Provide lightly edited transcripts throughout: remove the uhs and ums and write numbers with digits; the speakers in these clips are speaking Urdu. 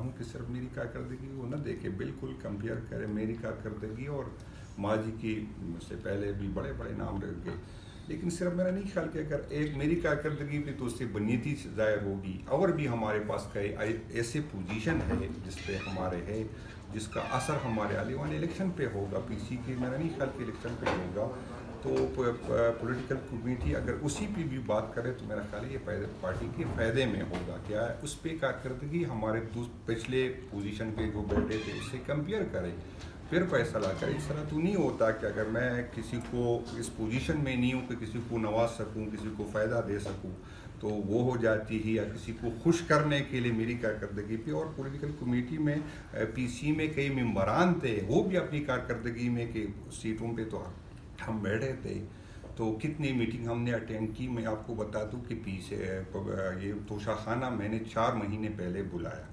ہوں کہ صرف میری کارکردگی کو نہ دیکھے، بالکل کمپیئر کرے میری کارکردگی اور ماضی کی مجھ سے پہلے بھی بڑے بڑے نام رہ گئے، لیکن صرف میرا نہیں خیال کہ اگر ایک میری کارکردگی پہ تو اس سے بنیادی ظاہر ہوگی، اور بھی ہمارے پاس کئی ایسے پوزیشن ہے جس پہ ہمارے ہے، جس کا اثر ہمارے آنے والے الیکشن پہ ہوگا، پی سی کے میرا نہیں خیال کہ الیکشن پہ ہوگا، تو پولیٹیکل کمیٹی اگر اسی پہ بھی بات کرے تو میرا خیال ہے یہ پارٹی کے فائدے میں ہوگا، کیا اس پہ کارکردگی ہمارے پچھلے پوزیشن کے جو بیٹھے تھے اس سے کمپیئر کرے پھر فیصلہ کرے۔ اس طرح تو نہیں ہوتا کہ اگر میں کسی کو اس پوزیشن میں نہیں ہوں کہ کسی کو نواز سکوں، کسی کو فائدہ دے سکوں، تو وہ ہو جاتی ہے، یا کسی کو خوش کرنے کے لیے میری کارکردگی پہ۔ اور پولیٹیکل کمیٹی میں پی سی میں کئی ممبران تھے، وہ بھی اپنی کارکردگی میں کہ سیٹوں پہ تو ہم بیٹھے تھے، تو کتنی میٹنگ ہم نے اٹینڈ کی۔ میں آپ کو بتا دوں کہ یہ توشہ خانہ میں نے 4 مہینے پہلے بلایا،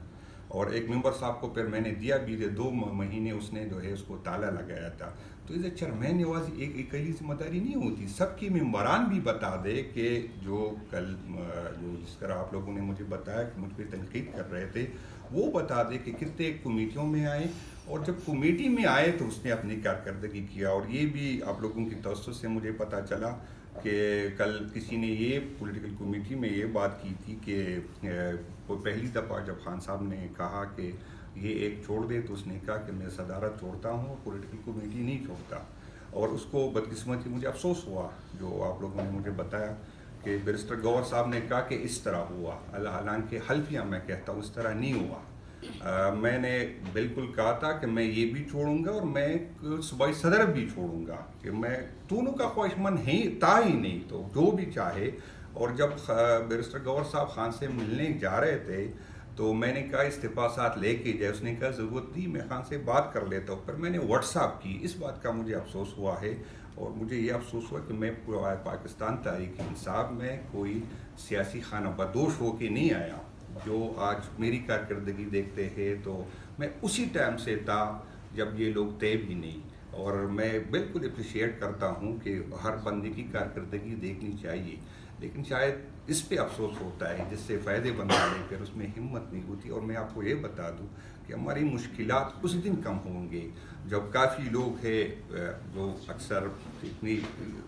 اور ایک ممبر صاحب کو پھر میں نے دیا بھی 2 مہینے اس نے جو ہے اس کو تالا لگایا تھا۔ تو اس چیئرمین نواز ایک اکیلی ذمہ داری نہیں ہوتی، سب کی ممبران بھی بتا دے کہ جو کل جو جس طرح آپ لوگوں نے مجھے بتایا کہ مجھ پہ تنقید کر رہے تھے، وہ بتا دے کہ کتنے کمیٹیوں میں آئے، اور جب کمیٹی میں آئے تو اس نے اپنی کارکردگی کیا۔ اور یہ بھی آپ لوگوں کی توسط سے مجھے پتہ چلا کہ کل کسی نے یہ پولیٹیکل کمیٹی میں یہ بات کی تھی کہ پہلی دفعہ جب خان صاحب نے کہا کہ یہ ایک چھوڑ دے تو اس نے کہا کہ میں صدارت چھوڑتا ہوں، پولیٹیکل کمیٹی نہیں چھوڑتا۔ اور اس کو بدقسمتی مجھے افسوس ہوا جو آپ لوگوں نے مجھے بتایا کہ بیرسٹر گوہر صاحب نے کہا کہ اس طرح ہوا، حالانکہ حلفیہ میں کہتا ہوں اس طرح نہیں ہوا۔ میں نے بالکل کہا تھا کہ میں یہ بھی چھوڑوں گا اور میں صوبائی صدر بھی چھوڑوں گا، کہ میں دونوں کا خواہش مند تھا ہی نہیں، تو جو بھی چاہے۔ اور جب بیرسٹر گوہر صاحب خان سے ملنے جا رہے تھے تو میں نے کہا استعفیٰ ساتھ لے کے جائے، اس نے کہا ضرورت نہیں، میں خان سے بات کر لیتا ہوں۔ پھر میں نے واٹس ایپ کی، اس بات کا مجھے افسوس ہوا ہے، اور مجھے یہ افسوس ہوا کہ میں پاکستان تحریک انصاف میں کوئی سیاسی خانہ بدوش ہو کے نہیں آیا۔ جو آج میری کارکردگی دیکھتے ہیں تو میں اسی ٹائم سے تھا جب یہ لوگ تھے بھی نہیں، اور میں بالکل اپریشیٹ کرتا ہوں کہ ہر بندے کی کارکردگی دیکھنی چاہیے، لیکن شاید اس پہ افسوس ہوتا ہے جس سے فائدے بندہ لے کر اس میں ہمت نہیں ہوتی۔ اور میں آپ کو یہ بتا دوں کہ ہماری مشکلات اس دن کم ہوں گے جب کافی لوگ ہیں جو اکثر اتنی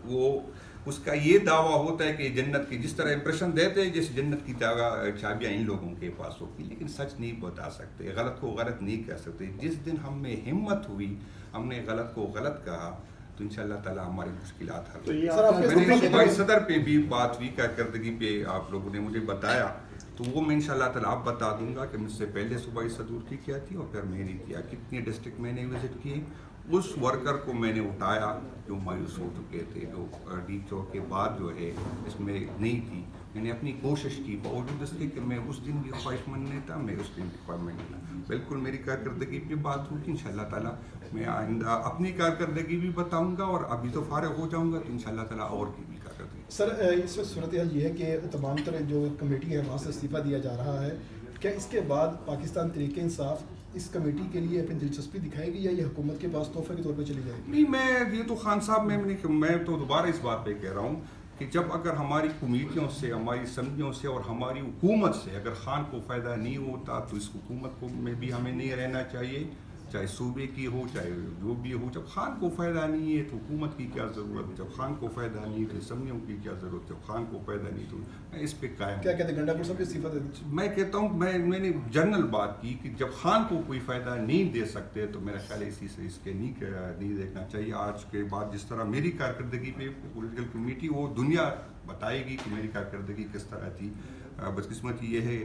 وہ اس کا یہ دعویٰ ہوتا ہے کہ جنت کی جس طرح امپریشن دیتے ہیں جس جنت کی چابیاں ان لوگوں کے پاس ہوگی، لیکن سچ نہیں بتا سکتے، غلط کو غلط نہیں کہہ سکتے۔ جس دن ہم میں ہمت ہوئی، ہم نے غلط کو غلط کہا، تو انشاءاللہ تعالیٰ ہماری مشکلات حل ہوئی۔ میں نے صوبائی صدر پہ بھی بات ہوئی، کارکردگی پہ آپ لوگوں نے مجھے بتایا، تو وہ میں انشاءاللہ تعالیٰ آپ بتا دوں گا کہ مجھ سے پہلے صوبائی صدور کی کیا تھی اور پھر میں نے کیا، کتنی ڈسٹرکٹ میں نے وزٹ کی، اس ورکر کو میں نے اٹھایا جو مایوس ہو چکے تھے، جو ڈی چوک کے بعد جو ہے اس میں نہیں تھی، میں نے اپنی کوشش کی، باوجود اس کے کہ میں اس دن بھی خواہش مند نہیں تھا، میں اس دن بھی خواہش مند نہیں تھا۔ بالکل میری کارکردگی پہ بات ہوگی، انشاءاللہ تعالیٰ میں آئندہ اپنی کارکردگی بھی بتاؤں گا، اور ابھی تو فارغ ہو جاؤں گا تو انشاءاللہ تعالیٰ اور کی بھی کارکردگی۔ سر اس وقت صورتحال یہ ہے کہ تمام طرح جو کمیٹی ہے وہاں سے استعفیٰ دیا جا رہا ہے، کیا اس کے بعد پاکستان تحریک انصاف اس کمیٹی کے لیے اپنی دلچسپی دکھائے گی، یا یہ حکومت کے پاس تحفے کے طور پہ چلی جائے گی؟ نہیں، یہ تو خان صاحب میں تو دوبارہ اس بات پہ کہہ رہا ہوں کہ جب اگر ہماری کمیٹیوں سے، ہماری سمجھوں سے اور ہماری حکومت سے اگر خان کو فائدہ نہیں ہوتا تو اس حکومت کو میں بھی ہمیں نہیں رہنا چاہیے، چاہے صوبے کی ہو چاہے جو بھی ہو۔ جب خان کو فائدہ نہیں ہے تو حکومت کی کیا ضرورت ہے، جب خان کو فائدہ نہیں ہے تو اسمبلیوں کی کیا ضرورت ہے، جب خان کو فائدہ نہیں تو میں اس پہ قائم ہوں۔ کیا کہتے ہیں گنڈا پور صاحب استعفیٰ دے دیں؟ میں کہتا ہوں میں نے جنرل بات کی کہ جب خان کو کوئی فائدہ نہیں دے سکتے تو میرا خیال ہے اسی سے اس کے نہیں دیکھنا چاہیے۔ آج کے بعد جس طرح میری کارکردگی پہ پولیٹیکل کمیٹی وہ دنیا بتائے گی کہ میری کارکردگی کس طرح تھی۔ بدقسمتی یہ ہے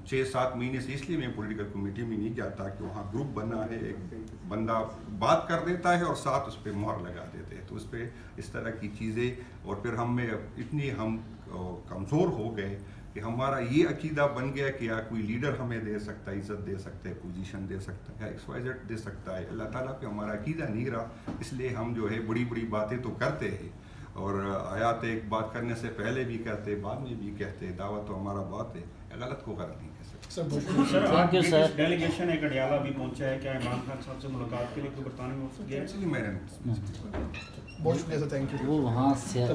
6-7 مہینے سے اس لیے میں پولیٹیکل کمیٹی میں نہیں جاتا کہ وہاں گروپ بنا ہے، ایک بندہ بات کر دیتا ہے اور ساتھ اس پہ مہر لگا دیتے ہیں، تو اس پہ اس طرح کی چیزیں، اور پھر ہم میں اتنی ہم کمزور ہو گئے کہ ہمارا یہ عقیدہ بن گیا کہ کوئی لیڈر ہمیں دے سکتا ہے، عزت دے سکتا ہے، پوزیشن دے سکتا ہے، XYZ دے سکتا ہے، اللہ تعالیٰ پہ ہمارا عقیدہ نہیں رہا، اس لیے ہم جو ہے بڑی بڑی باتیں تو کرتے ہیں، اور آیات ایک بات کرنے سے پہلے بھی کہتے بعد میں بھی کہتے، دعوت تو ہمارا بات ہے، غلط کو غلط نہیں کہہ سکتے۔ سر آپ کی ڈیلیگیشن ایک اڈیالہ بھی پہنچا ہے، کیا عمران خان صاحب سے ملاقات کے لیے کوئی برطانیہ میں وفد گیا ہے؟ میں نے بہت شکریہ سر، تھینک یو۔ وہ وہاں سے